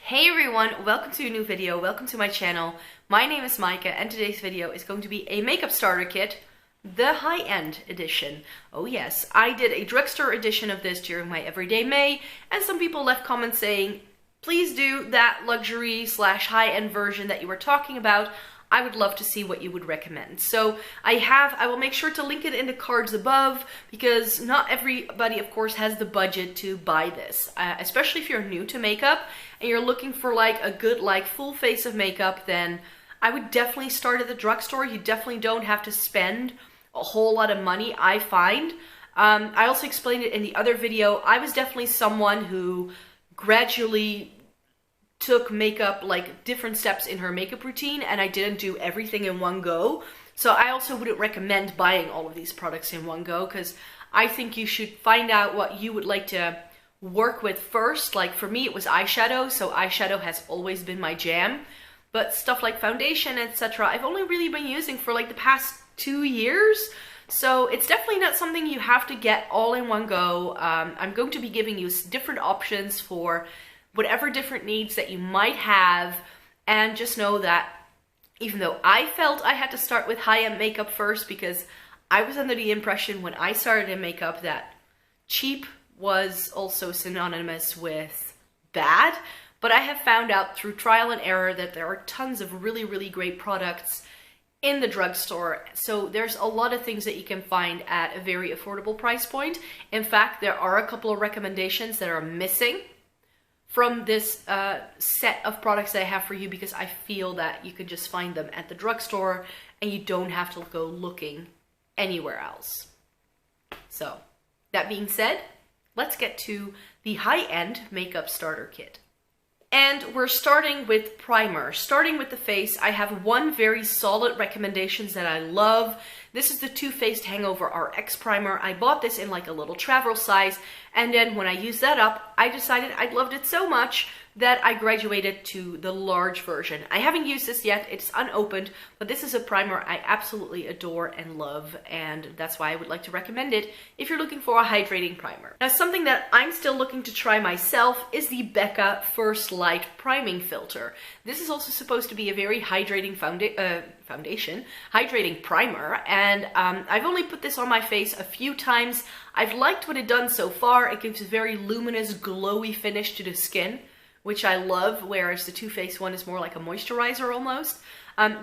Hey everyone, welcome to a new video, welcome to my channel. My name is Micah and today's video is going to be a makeup starter kit, the high-end edition. Oh yes, I did a drugstore edition of this during my Everyday May and some people left comments saying, please do that luxury / high-end version that you were talking about. I would love to see what you would recommend. So I will make sure to link it in the cards above because not everybody, of course, has the budget to buy this. Especially if you're new to makeup and you're looking for like a good full face of makeup, then I would definitely start at the drugstore. You definitely don't have to spend a whole lot of money, I find. I also explained it in the other video. I was definitely someone who gradually took makeup, different steps in her makeup routine, and I didn't do everything in one go. So I also wouldn't recommend buying all of these products in one go because I think you should find out what you would like to work with first. Like for me, it was eyeshadow, so eyeshadow has always been my jam. But stuff like foundation, etc., I've only really been using for the past 2 years. So it's definitely not something you have to get all in one go. I'm going to be giving you different options for whatever different needs that you might have, and just know that even though I felt I had to start with high-end makeup first because I was under the impression when I started in makeup that cheap was also synonymous with bad, but I have found out through trial and error that there are tons of really great products in the drugstore. So there's a lot of things that you can find at a very affordable price point. In fact, there are a couple of recommendations that are missing from this set of products that I have for you because I feel that you can just find them at the drugstore and you don't have to go looking anywhere else. So that being said, let's get to the high-end makeup starter kit. And we're starting with primer. Starting with the face, I have one very solid recommendation that I love. This is the Faced Hangover RX primer. I bought this in a little travel size, and then when I used that up, I decided I loved it so much that I graduated to the large version. I haven't used this yet, it's unopened, but this is a primer I absolutely adore and love, and that's why I would like to recommend it if you're looking for a hydrating primer. Now, something that I'm still looking to try myself is the Becca First Light priming filter. This is also supposed to be a very hydrating hydrating primer, and I've only put this on my face a few times. I've liked what it's done so far. It gives a very luminous, glowy finish to the skin, which I love, whereas the Too Faced one is more like a moisturizer almost.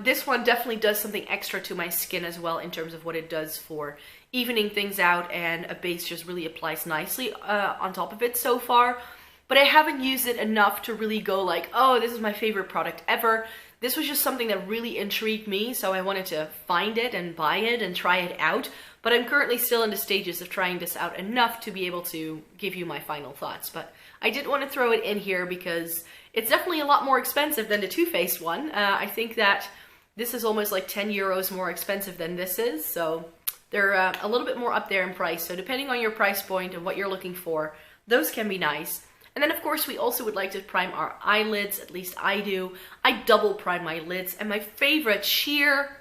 This one definitely does something extra to my skin as well in terms of what it does for evening things out, and a base just really applies nicely on top of it so far. But I haven't used it enough to really go oh, this is my favorite product ever. This was just something that really intrigued me, so I wanted to find it and buy it and try it out. But I'm currently still in the stages of trying this out enough to be able to give you my final thoughts. But I did want to throw it in here because it's definitely a lot more expensive than the Too Faced one. I think that this is almost 10 euros more expensive than this is, so they're a little bit more up there in price. So depending on your price point and what you're looking for, those can be nice. And then of course we also would like to prime our eyelids, at least I do. I double prime my lids, and my favorite sheer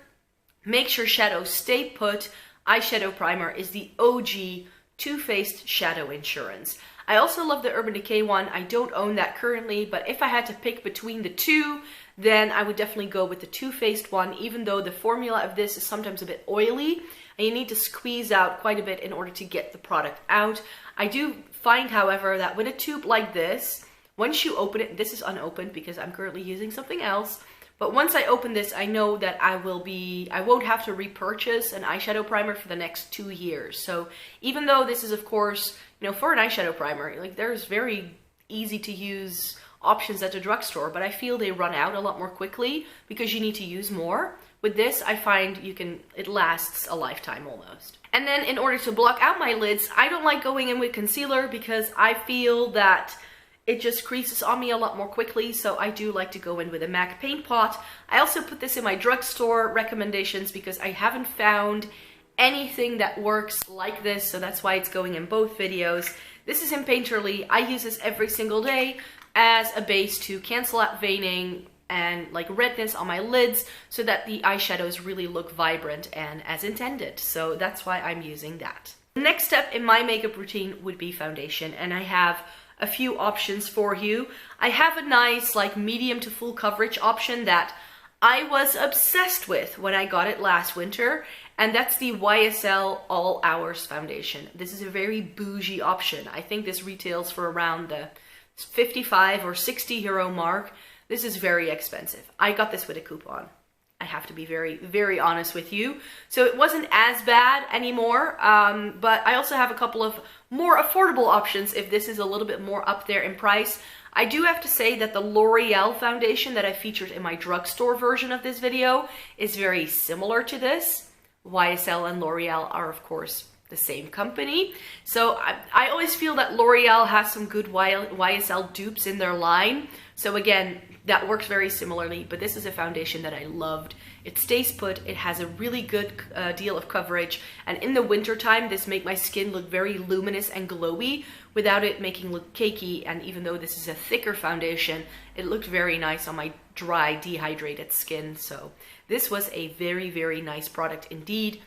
makes your shadows stay put eyeshadow primer is the OG Too Faced Shadow Insurance. I also love the Urban Decay one. I don't own that currently, but if I had to pick between the two, then I would definitely go with the Too Faced one, even though the formula of this is sometimes a bit oily and you need to squeeze out quite a bit in order to get the product out. I do find, however, that with a tube like this, once you open it, this is unopened because I'm currently using something else, but once I open this, I know that I won't have to repurchase an eyeshadow primer for the next 2 years. So even though this is, of course, for an eyeshadow primer, there's very easy to use options at the drugstore, but I feel they run out a lot more quickly because you need to use more. With this, I find it lasts a lifetime almost. And then in order to block out my lids, I don't like going in with concealer because I feel that it just creases on me a lot more quickly, so I do like to go in with a MAC paint pot. I also put this in my drugstore recommendations because I haven't found anything that works like this, so that's why it's going in both videos. This is in Painterly. I use this every single day as a base to cancel out veining and redness on my lids so that the eyeshadows really look vibrant and as intended. So that's why I'm using that. The next step in my makeup routine would be foundation, and I have a few options for you. I have a nice like medium to full coverage option that I was obsessed with when I got it last winter, and that's the YSL All Hours foundation. This is a very bougie option. I think this retails for around the 55 or 60 euro mark. This is very expensive. I got this with a coupon. I have to be very, very honest with you. So it wasn't as bad anymore, but I also have a couple of more affordable options if this is a little bit more up there in price. I do have to say that the L'Oreal foundation that I featured in my drugstore version of this video is very similar to this. YSL and L'Oreal are, of course, the same company. So I always feel that L'Oreal has some good YSL dupes in their line. So again, that works very similarly, but this is a foundation that I loved. It stays put, it has a really good deal of coverage, and in the winter time, this makes my skin look very luminous and glowy without it making look cakey, and even though this is a thicker foundation, it looked very nice on my dry, dehydrated skin. So this was a very, very nice product indeed,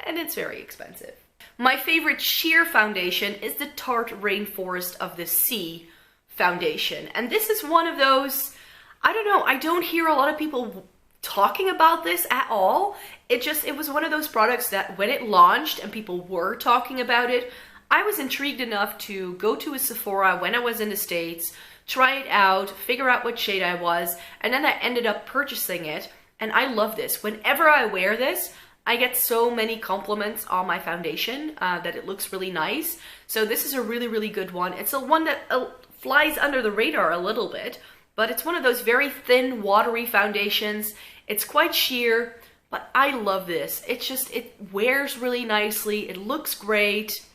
and it's very expensive. My favorite sheer foundation is the Tarte Rainforest of the Sea foundation, and this is one of those, I don't know, I don't hear a lot of people talking about this at all. It was one of those products that when it launched and people were talking about it, I was intrigued enough to go to a Sephora when I was in the States, try it out, figure out what shade I was, and then I ended up purchasing it, and I love this. Whenever I wear this, I get so many compliments on my foundation that it looks really nice. So this is a really, really good one. It's a one that flies under the radar a little bit, but it's one of those very thin, watery foundations. It's quite sheer, but I love this. It wears really nicely. It looks great.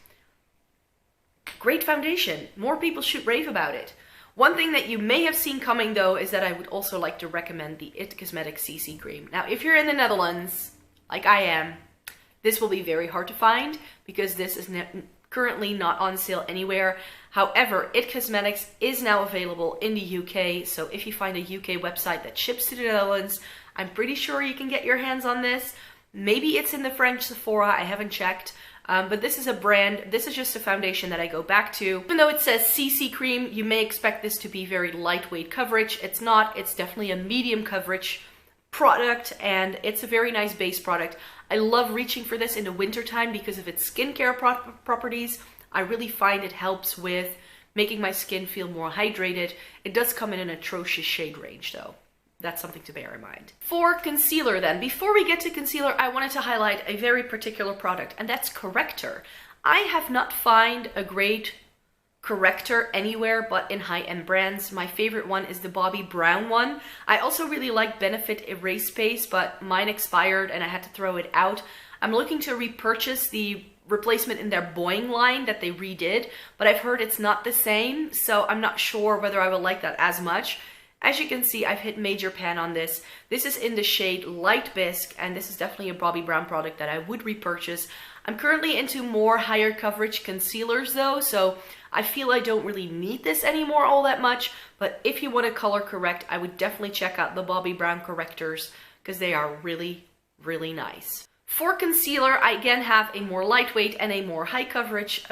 Great foundation. More people should rave about it. One thing that you may have seen coming though is that I would also like to recommend the It Cosmetics CC Cream. Now, if you're in the Netherlands, like I am, this will be very hard to find because this is currently not on sale anywhere. However, It Cosmetics is now available in the UK, so if you find a UK website that ships to the Netherlands, I'm pretty sure you can get your hands on this. Maybe it's in the French Sephora, I haven't checked, but this is a brand, this is just a foundation that I go back to. Even though it says CC Cream, you may expect this to be very lightweight coverage. It's not, it's definitely a medium coverage product, and it's a very nice base product. I love reaching for this in the winter time because of its skincare properties. I really find it helps with making my skin feel more hydrated. It does come in an atrocious shade range though. That's something to bear in mind. For concealer then, before we get to concealer, I wanted to highlight a very particular product, and that's corrector. I have not found a great corrector anywhere but in high-end brands. My favorite one is the Bobbi Brown one. I also really like Benefit Erase Paste, but mine expired and I had to throw it out. I'm looking to repurchase the replacement in their Boing line that they redid, but I've heard it's not the same, so I'm not sure whether I will like that as much. As you can see, I've hit major pan on this. This is in the shade Light Bisque, and this is definitely a Bobbi Brown product that I would repurchase. I'm currently into more higher coverage concealers though, so I feel I don't really need this anymore all that much, but if you want to color correct, I would definitely check out the Bobbi Brown correctors because they are really, really nice. For concealer, I again have a more lightweight and a more high coverage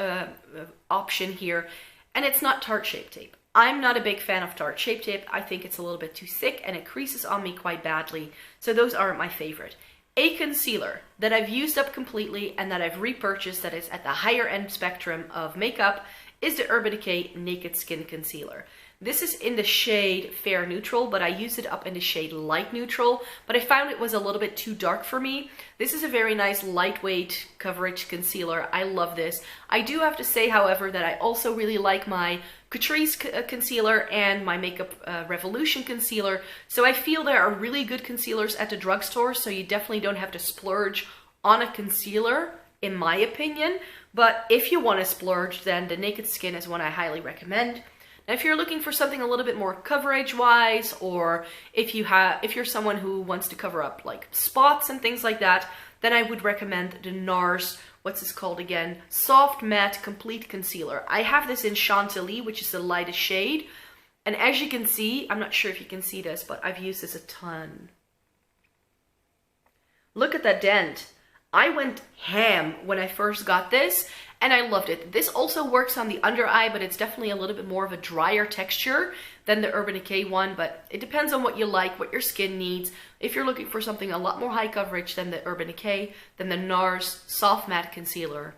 option here, and it's not Tarte Shape Tape. I'm not a big fan of Tarte Shape Tape. I think it's a little bit too thick and it creases on me quite badly, so those aren't my favorite. A concealer that I've used up completely and that I've repurchased that is at the higher end spectrum of makeup is the Urban Decay Naked Skin Concealer. This is in the shade Fair Neutral, but I used it up in the shade Light Neutral, but I found it was a little bit too dark for me. This is a very nice lightweight coverage concealer. I love this. I do have to say, however, that I also really like my Catrice concealer and my Makeup Revolution concealer. So I feel there are really good concealers at the drugstore, so you definitely don't have to splurge on a concealer, in my opinion. But if you want to splurge, then the Naked Skin is one I highly recommend. Now, if you're looking for something a little bit more coverage-wise, or if you're someone who wants to cover up like spots and things like that, then I would recommend the NARS, what's this called again? Soft Matte Complete Concealer. I have this in Chantilly, which is the lightest shade. And as you can see, I'm not sure if you can see this, but I've used this a ton. Look at that dent. I went ham when I first got this, and I loved it. This also works on the under eye, but it's definitely a little bit more of a drier texture than the Urban Decay one, but it depends on what you like, what your skin needs. If you're looking for something a lot more high coverage than the Urban Decay, then the NARS Soft Matte Concealer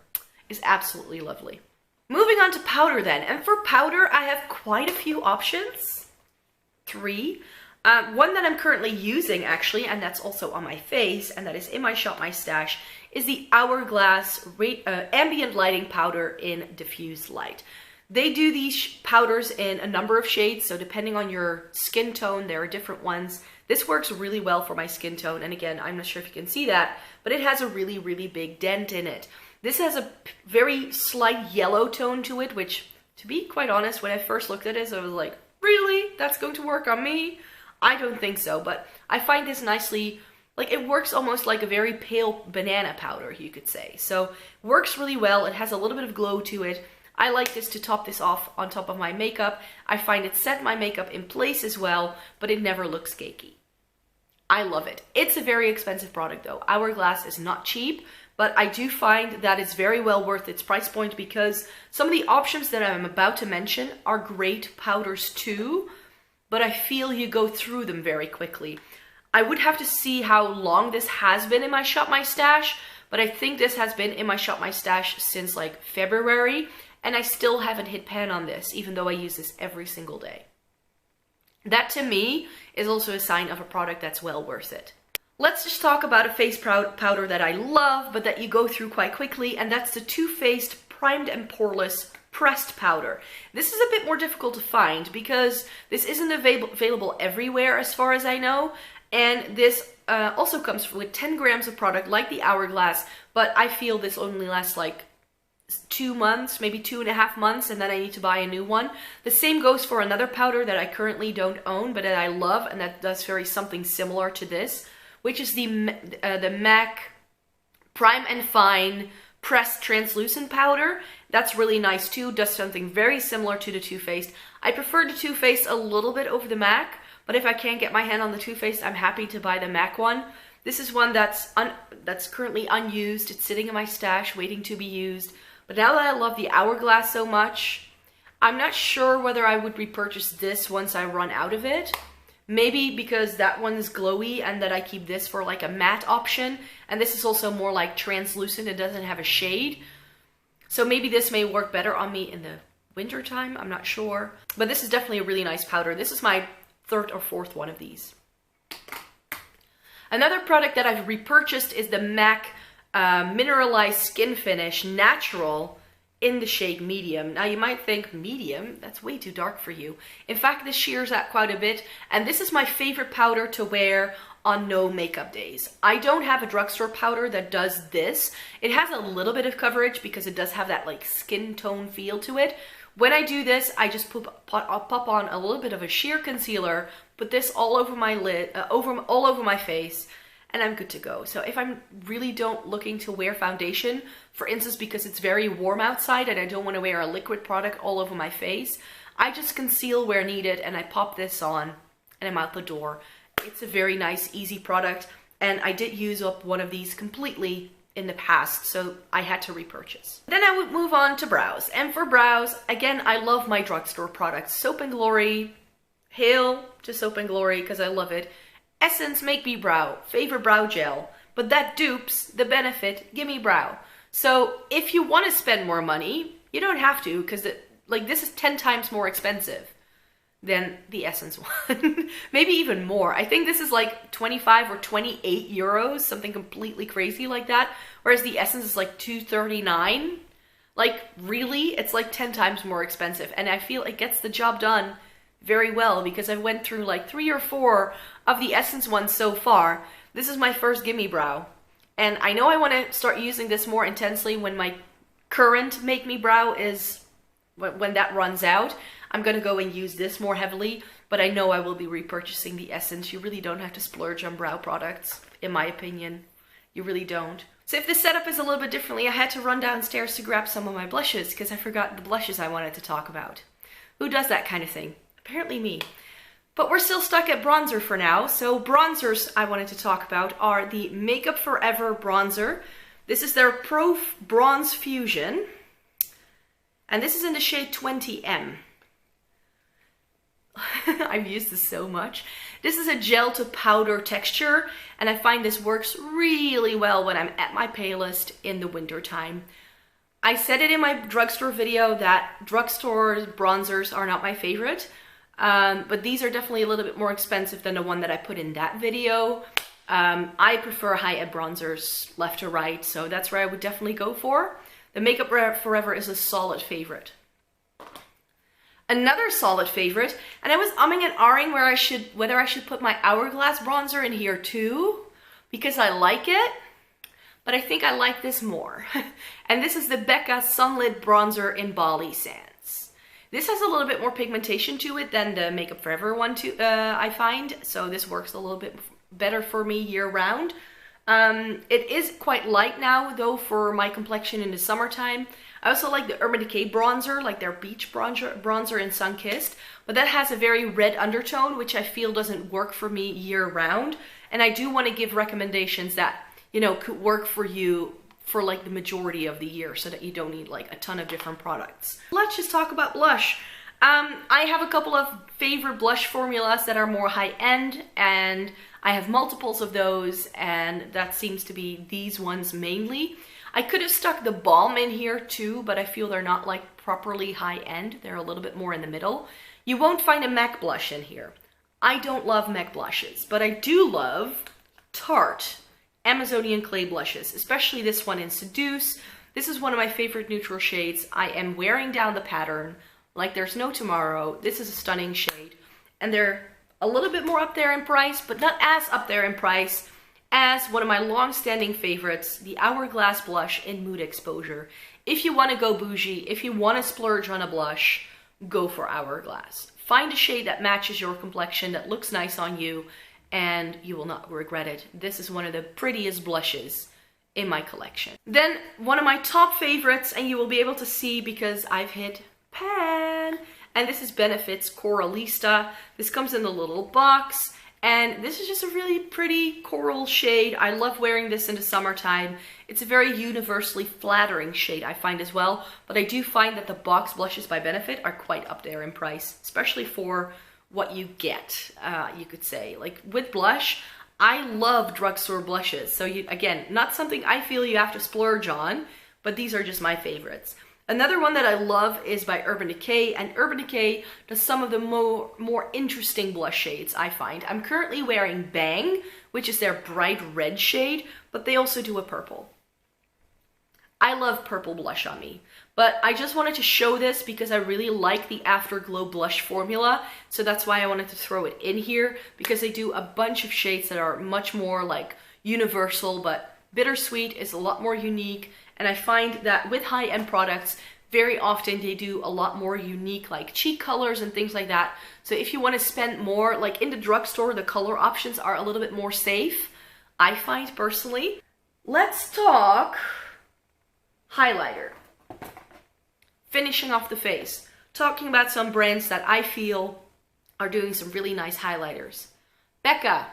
is absolutely lovely. Moving on to powder then, and for powder I have quite a few options. 3. One that I'm currently using actually, and that's also on my face, and that is in my Shop My Stash, is the Hourglass Ambient Lighting Powder in Diffuse Light. They do these powders in a number of shades, so depending on your skin tone, there are different ones. This works really well for my skin tone, and again, I'm not sure if you can see that, but it has a really, really big dent in it. This has a very slight yellow tone to it, which, to be quite honest, when I first looked at this, I was like, really? That's going to work on me? I don't think so, but I find this nicely, like it works almost like a very pale banana powder, you could say. So, works really well. It has a little bit of glow to it. I like this to top this off on top of my makeup. I find it set my makeup in place as well, but it never looks cakey. I love it. It's a very expensive product though. Hourglass is not cheap, but I do find that it's very well worth its price point because some of the options that I'm about to mention are great powders too, but I feel you go through them very quickly. I would have to see how long this has been in my Shop My Stash, but I think this has been in my Shop My Stash since like February, and I still haven't hit pan on this, even though I use this every single day. That to me is also a sign of a product that's well worth it. Let's just talk about a face powder that I love, but that you go through quite quickly, and that's the Too Faced Primed and Poreless Pressed Powder. This is a bit more difficult to find because this isn't available everywhere as far as I know, and this also comes with 10 grams of product like the Hourglass, but I feel this only lasts like 2 months, maybe 2.5 months, and then I need to buy a new one. The same goes for another powder that I currently don't own, but that I love, and that does something similar to this, which is the MAC Prime and Fine Pressed Translucent Powder. That's really nice too, does something very similar to the Too Faced. I prefer the Too Faced a little bit over the MAC, but if I can't get my hand on the Too Faced, I'm happy to buy the MAC one. This is one that's currently unused. It's sitting in my stash waiting to be used. But now that I love the Hourglass so much, I'm not sure whether I would repurchase this once I run out of it. Maybe because that one is glowy and that I keep this for like a matte option. And this is also more like translucent. It doesn't have a shade. So maybe this may work better on me in the winter time. I'm not sure. But this is definitely a really nice powder. This is my 3rd or 4th one of these. Another product that I've repurchased is the MAC Mineralized Skin Finish Natural in the shade medium. Now you might think, medium? That's way too dark for you. In fact, this sheers out quite a bit, and this is my favorite powder to wear on no makeup days. I don't have a drugstore powder that does this. It has a little bit of coverage because it does have that like skin tone feel to it. When I do this, I just pop on a little bit of a sheer concealer, put this all over my lid, all over my face, and I'm good to go. So if I'm really looking to wear foundation, for instance, because it's very warm outside and I don't want to wear a liquid product all over my face, I just conceal where needed and I pop this on and I'm out the door. It's a very nice, easy product, and I did use up one of these completely in the past, so I had to repurchase. Then I would move on to brows, and for brows, again, I love my drugstore products. Soap & Glory, hail to Soap & Glory because I love it. Essence Make Me Brow, favorite brow gel, but that dupes the Benefit Gimme Brow. So if you want to spend more money, you don't have to, because this is 10 times more expensive than the Essence one. Maybe even more. I think this is like 25 or 28 euros, something completely crazy like that. Whereas the Essence is like 239. Like, really? It's like 10 times more expensive. And I feel it gets the job done very well because I went through like 3 or 4 of the Essence ones so far. This is my first Gimme Brow. And I know I want to start using this more intensely when my current Make Me Brow is, when that runs out. I'm going to go and use this more heavily, but I know I will be repurchasing the Essence. You really don't have to splurge on brow products, in my opinion. You really don't. So if the setup is a little bit differently, I had to run downstairs to grab some of my blushes because I forgot the blushes I wanted to talk about. Who does that kind of thing? Apparently me. But we're still stuck at bronzer for now, so bronzers I wanted to talk about are the Makeup Forever bronzer. This is their Pro Bronze Fusion. And this is in the shade 20M. I've used this so much. This is a gel to powder texture, and I find this works really well when I'm at my palest in the winter time. I said it in my drugstore video that drugstore bronzers are not my favorite, but these are definitely a little bit more expensive than the one that I put in that video. I prefer high-end bronzers left to right, so that's where I would definitely go for. The Makeup Forever is a solid favorite. Another solid favorite, and I was umming and ahhing whether I should put my Hourglass bronzer in here too, because I like it, but I think I like this more. And this is the Becca Sunlit Bronzer in Bali Sands. This has a little bit more pigmentation to it than the Makeup Forever one too, I find, so this works a little bit better for me year round. It is quite light now though for my complexion in the summertime. I also like the Urban Decay bronzer, like their beach bronzer in Sunkissed, but that has a very red undertone, which I feel doesn't work for me year round. And I do want to give recommendations that, you know, could work for you for like the majority of the year so that you don't need like a ton of different products. Let's just talk about blush. I have a couple of favorite blush formulas that are more high-end, and I have multiples of those, and that seems to be these ones mainly. I could have stuck the Balm in here too, but I feel they're not like properly high-end. They're a little bit more in the middle. You won't find a MAC blush in here. I don't love MAC blushes, but I do love Tarte Amazonian clay blushes, especially this one in Seduce. This is one of my favorite neutral shades. I am wearing down the pattern like there's no tomorrow. This is a stunning shade, and they're a little bit more up there in price, but not as up there in price as one of my long-standing favorites, the Hourglass blush in Mood Exposure. If you want to go bougie, if you want to splurge on a blush, go for Hourglass. Find a shade that matches your complexion, that looks nice on you, and you will not regret it. This is one of the prettiest blushes in my collection. Then one of my top favorites, and you will be able to see because I've hit pan, and this is Benefit's Coralista. This comes in the little box, and this is just a really pretty coral shade. I love wearing this in the summertime. It's a very universally flattering shade, I find as well, but I do find that the box blushes by Benefit are quite up there in price, especially for what you get, you could say. Like with blush, I love drugstore blushes, so again, not something I feel you have to splurge on, but these are just my favorites. Another one that I love is by Urban Decay, and Urban Decay does some of the more interesting blush shades, I find. I'm currently wearing Bang, which is their bright red shade, but they also do a purple. I love purple blush on me, but I just wanted to show this because I really like the Afterglow blush formula, so that's why I wanted to throw it in here, because they do a bunch of shades that are much more like universal, but Bittersweet is a lot more unique. And I find that with high-end products, very often they do a lot more unique like cheek colors and things like that. So if you want to spend more, like in the drugstore, the color options are a little bit more safe, I find personally. Let's talk highlighter. Finishing off the face. Talking about some brands that I feel are doing some really nice highlighters. Becca.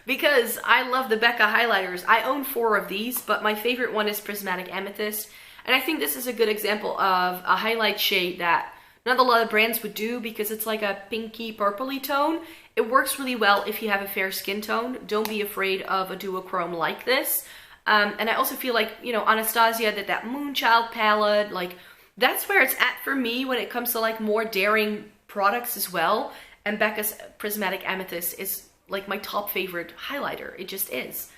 Because I love the Becca highlighters. I own 4 of these, but my favorite one is Prismatic Amethyst. And I think this is a good example of a highlight shade that not a lot of brands would do because it's like a pinky purpley tone. It works really well if you have a fair skin tone. Don't be afraid of a duochrome like this. And I also feel like, you know, Anastasia did that Moonchild palette. Like, that's where it's at for me when it comes to like more daring products as well. And Becca's Prismatic Amethyst is like my top favorite highlighter. It just is.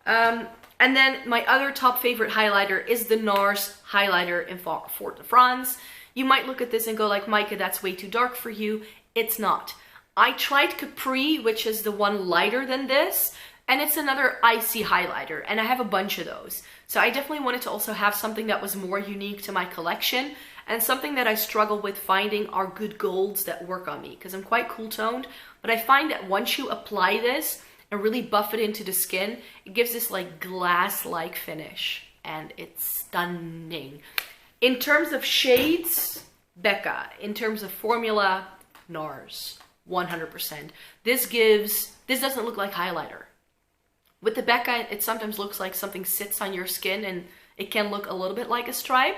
And then my other top favorite highlighter is the NARS highlighter in Fort de France. You might look at this and go like, Micah, that's way too dark for you. It's not. I tried Capri, which is the one lighter than this, and it's another icy highlighter, and I have a bunch of those. So I definitely wanted to also have something that was more unique to my collection, and something that I struggle with finding are good golds that work on me, because I'm quite cool toned, but I find that once you apply this and really buff it into the skin, it gives this like glass-like finish, and it's stunning. In terms of shades, Becca. In terms of formula, NARS, 100%. This doesn't look like highlighter. With the Becca, it sometimes looks like something sits on your skin and it can look a little bit like a stripe.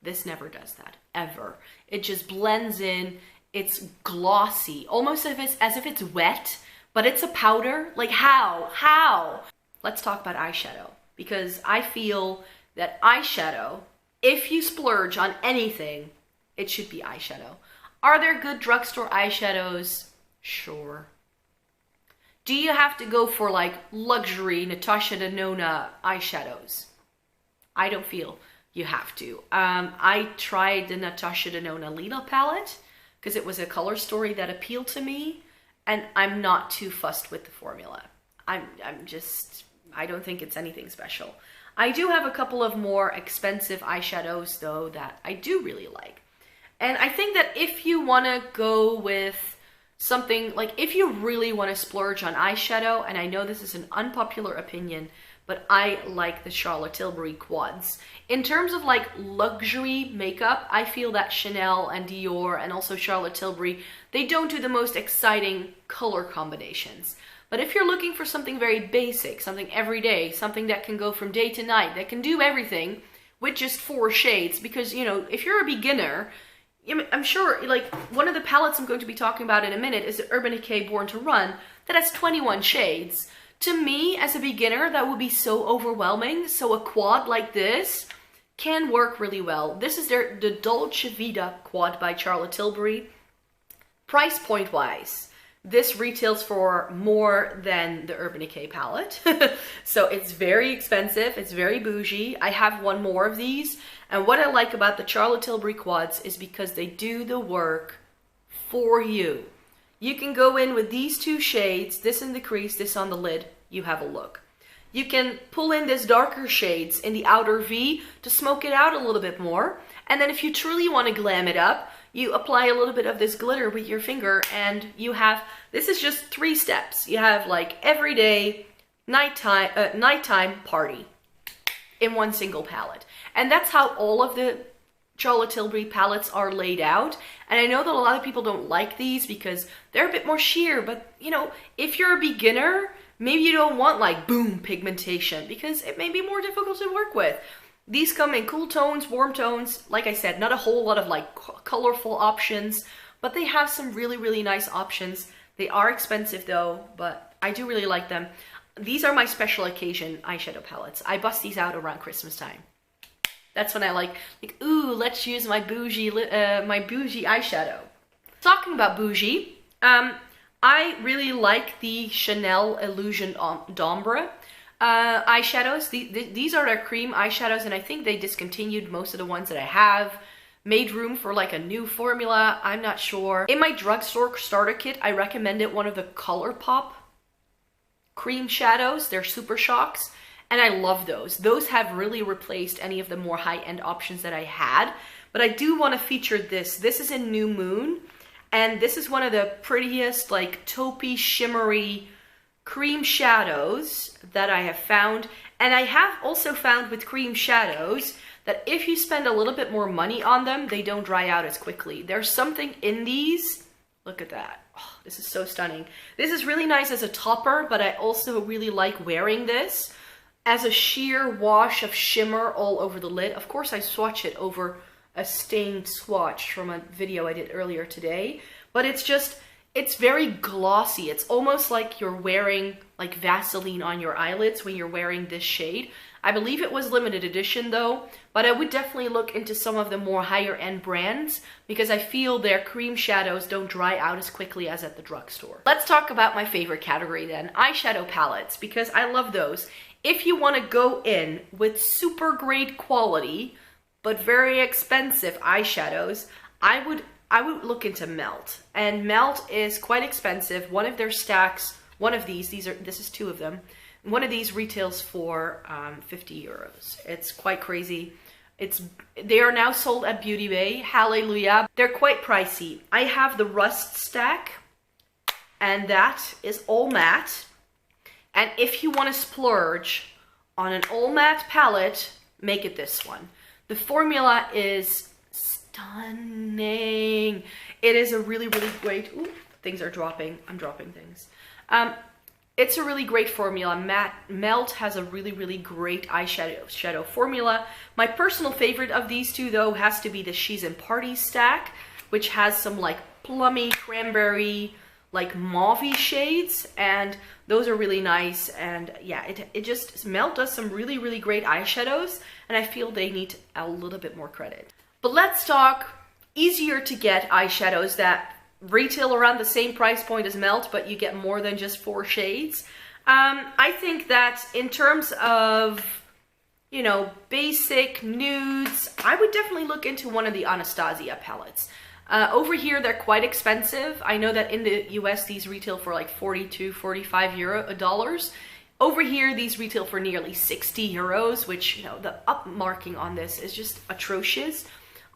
This never does that, ever. It just blends in. It's glossy, almost as if it's wet, but it's a powder. Like how? Let's talk about eyeshadow, because I feel that eyeshadow, if you splurge on anything, it should be eyeshadow. Are there good drugstore eyeshadows? Sure. Do you have to go for like luxury Natasha Denona eyeshadows? I don't feel you have to. I tried the Natasha Denona Lila palette because it was a color story that appealed to me, and I'm not too fussed with the formula. I don't think it's anything special. I do have a couple of more expensive eyeshadows though that I do really like. And I think that if you want to go with something, like if you really want to splurge on eyeshadow, and I know this is an unpopular opinion, but I like the Charlotte Tilbury quads. In terms of like luxury makeup, I feel that Chanel and Dior and also Charlotte Tilbury, they don't do the most exciting color combinations. But if you're looking for something very basic, something everyday, something that can go from day to night, that can do everything with just 4 shades, because, you know, if you're a beginner, I'm sure, like, one of the palettes I'm going to be talking about in a minute is the Urban Decay Born to Run that has 21 shades. To me, as a beginner, that would be so overwhelming. So a quad like this can work really well. This is the Dolce Vita quad by Charlotte Tilbury. Price point wise, this retails for more than the Urban Decay palette. So it's very expensive, it's very bougie. I have one more of these. And what I like about the Charlotte Tilbury quads is because they do the work for you. You can go in with these 2 shades, this in the crease, this on the lid, you have a look. You can pull in this darker shades in the outer V to smoke it out a little bit more. And then if you truly want to glam it up, you apply a little bit of this glitter with your finger, and you have, this is just 3 steps. You have like everyday, nighttime party in one single palette. And that's how all of the Charlotte Tilbury palettes are laid out. And I know that a lot of people don't like these because they're a bit more sheer, but you know, if you're a beginner, maybe you don't want like boom pigmentation because it may be more difficult to work with. These come in cool tones, warm tones. Like I said, not a whole lot of like colorful options, but they have some really, really nice options. They are expensive though, but I do really like them. These are my special occasion eyeshadow palettes. I bust these out around Christmas time. That's when I like, ooh, let's use my bougie eyeshadow. Talking about bougie, I really like the Chanel Illusion d'Ombre eyeshadows. These are their cream eyeshadows, and I think they discontinued most of the ones that I have. Made room for like a new formula, I'm not sure. In my drugstore starter kit, I recommended one of the ColourPop cream shadows. They're Super Shocks. And I love those. Those have really replaced any of the more high-end options that I had. But I do want to feature this. This is in New Moon. And this is one of the prettiest, like, taupey, shimmery cream shadows that I have found. And I have also found with cream shadows that if you spend a little bit more money on them, they don't dry out as quickly. There's something in these. Look at that. Oh, this is so stunning. This is really nice as a topper, but I also really like wearing this as a sheer wash of shimmer all over the lid. Of course, I swatch it over a stained swatch from a video I did earlier today, but it's just, it's very glossy. It's almost like you're wearing like Vaseline on your eyelids when you're wearing this shade. I believe it was limited edition though, but I would definitely look into some of the more higher end brands because I feel their cream shadows don't dry out as quickly as at the drugstore. Let's talk about my favorite category then, eyeshadow palettes, because I love those. If you want to go in with super great quality, but very expensive eyeshadows, I would look into Melt. And Melt is quite expensive. One of their stacks, one of these is 2 of them. One of these retails for 50 euros. It's quite crazy. They are now sold at Beauty Bay. Hallelujah. They're quite pricey. I have the Rust stack, and that is all matte. And if you want to splurge on an all matte palette, make it this one. The formula is stunning. It is a really, really great, ooh, things are dropping. I'm dropping things. It's a really great formula. Melt has a really great eyeshadow formula. My personal favorite of these two though has to be the She's in Party stack, which has some like plummy, cranberry, like mauve-y shades, and those are really nice. And yeah, it just, Melt does some really great eyeshadows, and I feel they need a little bit more credit. But let's talk easier to get eyeshadows that retail around the same price point as Melt, but you get more than just 4 shades. I think that in terms of, you know, basic nudes, I would definitely look into one of the Anastasia palettes. Over here, they're quite expensive. I know that in the US, these retail for like 42, 45 dollars. Over here, these retail for nearly 60 euros, which, you know, the upmarking on this is just atrocious.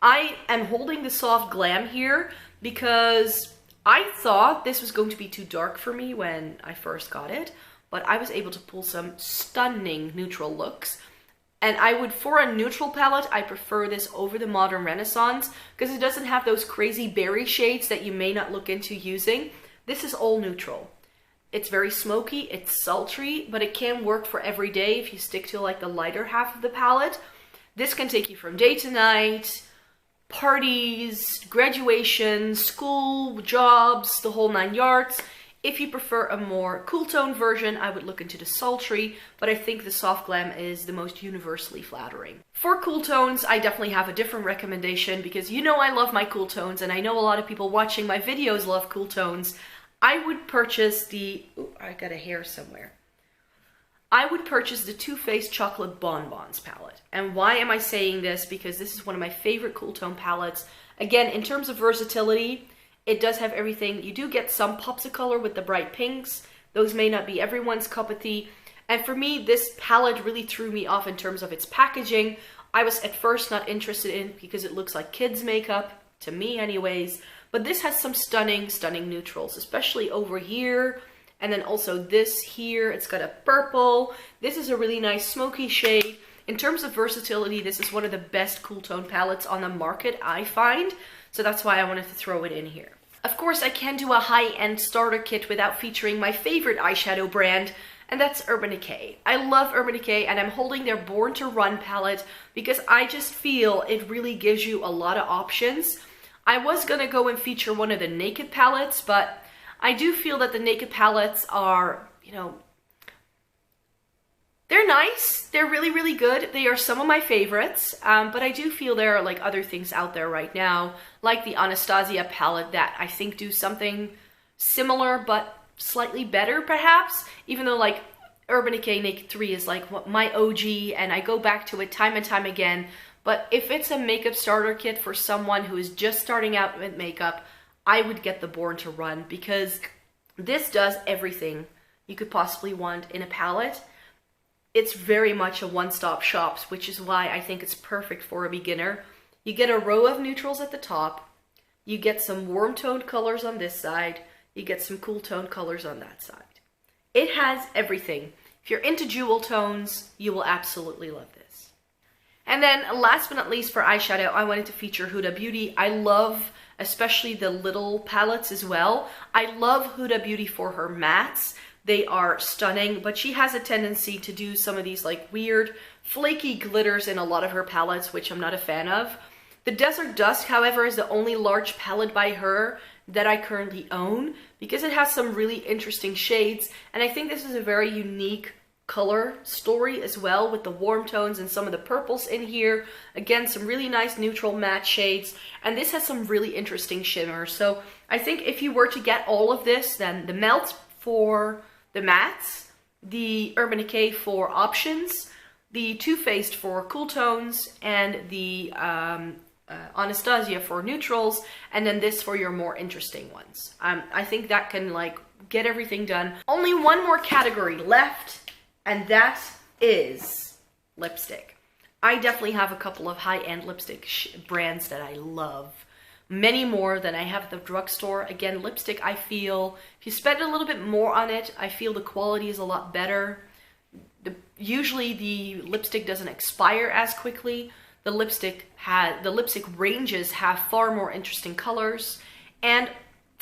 I am holding the Soft Glam here because I thought this was going to be too dark for me when I first got it, but I was able to pull some stunning neutral looks. And I would, for a neutral palette, I prefer this over the Modern Renaissance because it doesn't have those crazy berry shades that you may not look into using. This is all neutral. It's very smoky, it's sultry, but it can work for every day if you stick to like the lighter half of the palette. This can take you from day to night, parties, graduation, school, jobs, the whole 9 yards. If you prefer a more cool tone version, I would look into the sultry, but I think the Soft Glam is the most universally flattering. For cool tones, I definitely have a different recommendation because you know I love my cool tones, and I know a lot of people watching my videos love cool tones. I would purchase the, ooh, I got a hair somewhere. I would purchase the Too Faced Chocolate Bonbons palette. And why am I saying this? Because this is one of my favorite cool tone palettes. Again, in terms of versatility, it does have everything. You do get some pops of color with the bright pinks. Those may not be everyone's cup of tea. And for me, this palette really threw me off in terms of its packaging. I was at first not interested in it because it looks like kids' makeup, to me anyways. But this has some stunning neutrals, especially over here. And then also this here, it's got a purple. This is a really nice smoky shade. In terms of versatility, this is one of the best cool tone palettes on the market, I find. So that's why I wanted to throw it in here. Of course, I can't do a high-end starter kit without featuring my favorite eyeshadow brand, and that's Urban Decay. I love Urban Decay, and I'm holding their Born to Run palette because I just feel it really gives you a lot of options. I was gonna go and feature one of the Naked palettes, but I do feel that the Naked palettes are, you know, they're nice. They're really good. They are some of my favorites, but I do feel there are like other things out there right now, like the Anastasia palette that I think do something similar but slightly better perhaps, even though like Urban Decay Naked 3 is like my OG and I go back to it time and time again. But if it's a makeup starter kit for someone who is just starting out with makeup, I would get the Born to Run because this does everything you could possibly want in a palette. It's very much a one-stop shop, which is why I think it's perfect for a beginner. You get a row of neutrals at the top, you get some warm toned colors on this side, you get some cool toned colors on that side. It has everything. If you're into jewel tones, you will absolutely love this. And then last but not least for eyeshadow, I wanted to feature Huda Beauty. I love especially the little palettes as well. I love Huda Beauty for her mattes. They are stunning, but she has a tendency to do some of these like weird flaky glitters in a lot of her palettes, which I'm not a fan of. The Desert Dusk, however, is the only large palette by her that I currently own because it has some really interesting shades, and I think this is a very unique color story as well with the warm tones and some of the purples in here. Again, some really nice neutral matte shades, and this has some really interesting shimmers. So I think if you were to get all of this, then the Melt for the mattes, the Urban Decay for options, the Too Faced for cool tones, and the Anastasia for neutrals, and then this for your more interesting ones. I think that can like get everything done. Only one more category left, and that is lipstick. I definitely have a couple of high-end lipstick brands that I love. Many more than I have at the drugstore. Again, lipstick, I feel if you spend a little bit more on it, I feel the quality is a lot better. Usually the lipstick doesn't expire as quickly. The lipstick ranges have far more interesting colors, and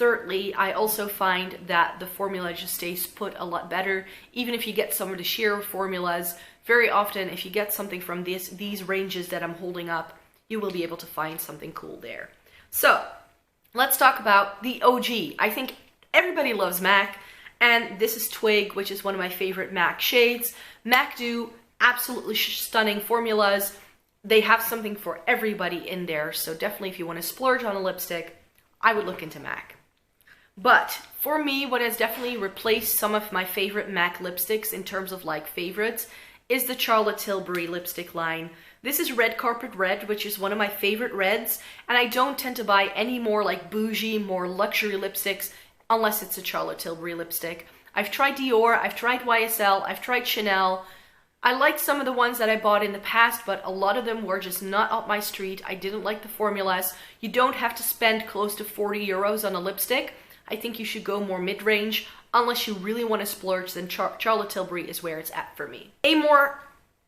Thirdly, I also find that the formula just stays put a lot better. Even if you get some of the sheer formulas, very often if you get something from these ranges that I'm holding up, you will be able to find something cool there. So let's talk about the OG. I think everybody loves MAC, and this is Twig, which is one of my favorite MAC shades. MAC do absolutely stunning formulas. They have something for everybody in there, so definitely if you want to splurge on a lipstick, I would look into MAC. But for me, what has definitely replaced some of my favorite MAC lipsticks in terms of like favorites is the Charlotte Tilbury lipstick line. This is Red Carpet Red, which is one of my favorite reds, and I don't tend to buy any more like bougie, more luxury lipsticks unless it's a Charlotte Tilbury lipstick. I've tried Dior, I've tried YSL, I've tried Chanel. I liked some of the ones that I bought in the past, but a lot of them were just not up my street. I didn't like the formulas. You don't have to spend close to 40 euros on a lipstick. I think you should go more mid-range. Unless you really want to splurge, then Charlotte Tilbury is where it's at for me. A more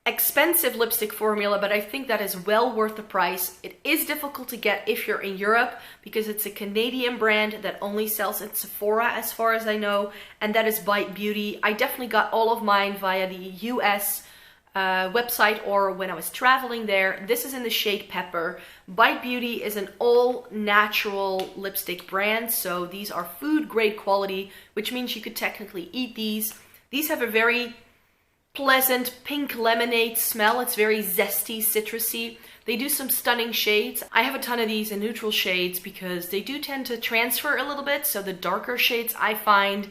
expensive lipstick formula, but I think that is well worth the price. It is difficult to get if you're in Europe because it's a Canadian brand that only sells at Sephora as far as I know, and that is Bite Beauty. I definitely got all of mine via the US website or when I was traveling there. This is in the shade Pepper. Bite Beauty is an all natural lipstick brand, so these are food grade quality, which means you could technically eat these. These have a very pleasant pink lemonade smell. It's very zesty, citrusy. They do some stunning shades. I have a ton of these in neutral shades because they do tend to transfer a little bit, so the darker shades I find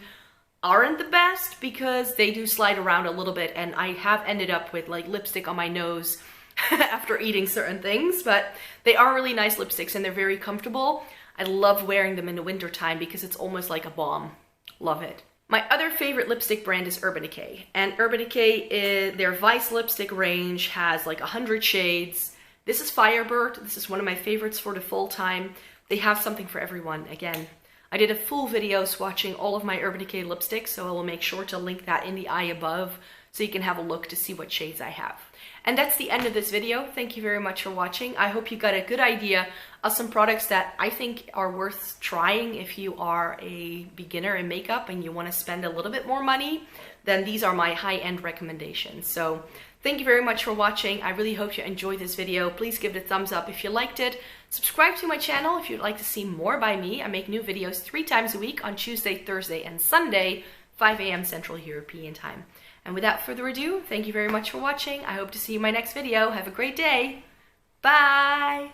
aren't the best because they do slide around a little bit, and I have ended up with like lipstick on my nose after eating certain things, but they are really nice lipsticks and they're very comfortable. I love wearing them in the winter time because it's almost like a balm. Love it. My other favorite lipstick brand is Urban Decay, and Urban Decay, their Vice lipstick range has like 100 shades. This is Firebird. This is one of my favorites for the fall time. They have something for everyone. Again, I did a full video swatching all of my Urban Decay lipsticks, so I will make sure to link that in the eye above so you can have a look to see what shades I have. And that's the end of this video. Thank you very much for watching. I hope you got a good idea of some products that I think are worth trying if you are a beginner in makeup and you want to spend a little bit more money. Then these are my high-end recommendations. So thank you very much for watching. I really hope you enjoyed this video. Please give it a thumbs up if you liked it. Subscribe to my channel if you'd like to see more by me. I make new videos 3 times a week on Tuesday, Thursday, and Sunday, 5 a.m. Central European Time. And without further ado, thank you very much for watching. I hope to see you in my next video. Have a great day. Bye!